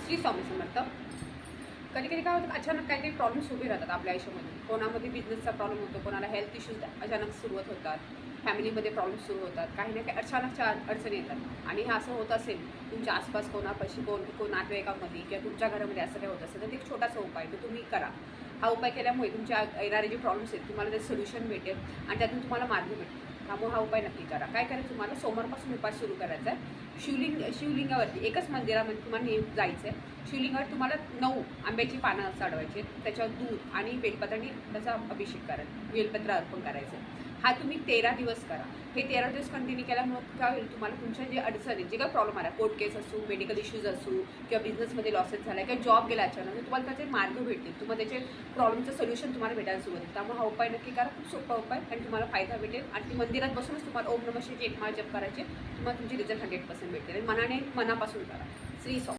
श्री स्वामी समर्थ. कधी कधी काय होतं, अचानक काहीतरी प्रॉब्लेम्स उभे राहतात आपल्या आयुष्यामध्ये. कोणामध्ये बिझनेसचा प्रॉब्लेम होतो, कोणाला हेल्थ इश्यूज अचानक सुरुवात होतात, फॅमिलीमध्ये प्रॉब्लेम्स सुरू होतात, काही ना काही अचानकच्या अडचणी येतात. आणि हे असं होत असेल तुमच्या आसपास कोणापाशी कोण नातेवाईकामध्ये किंवा तुमच्या घरामध्ये असं काय होत असेल तर एक छोटासा उपाय तो तुम्ही करा. हा उपाय केल्यामुळे तुमच्या येणारे जे प्रॉब्लेम्स आहेत तुम्हाला ते सोल्युशन भेटेल आणि त्यातून तुम्हाला मार्ग भेटेल. त्यामुळे हा उपाय नक्की करा. काय करायचं, तुम्हाला सोमवारपासून उपाय सुरू करायचा आहे. शिवलिंगावरती एकच मंदिरामध्ये तुम्हाला जायचं आहे. शिवलिंगावर तुम्हाला 9 आंब्याची पानं चढवायची, त्याच्यावर दूध आणि बेलपत्राने त्याचा अभिषेक करायचा, बेलपत्र अर्पण करायचं. हा तुम्ही 13 दिवस करा. हे 13 दिवस कंटिन्यू केल्यामुळे काय होईल, तुम्हाला तुमच्या जे अडचणी जे काय प्रॉब्लेम आला, कोर्ट केस असू, मेडिकल इश्यूज असू किंवा बिझनेसमध्ये लॉसेस झाला किंवा जॉब गेला अचानक, तुम्हाला त्याचे मार्ग भेटतील. तुम्हाला त्याचे प्रॉब्लेमचं सोल्युशन तुम्हाला भेटायला सुरुवात होईल. त्यामुळे हा उपाय नक्की करा. खूप सोपा उपाय आणि तुम्हाला फायदा भेटेल. आणि मंदिरात बसूनच तुम्हाला ओम नमः शिवायची एक माळ जप करायचे, तुम्हाला तुमची रिझल्ट 100% भेटेल. आणि मनापासून करा. श्री स्वामी.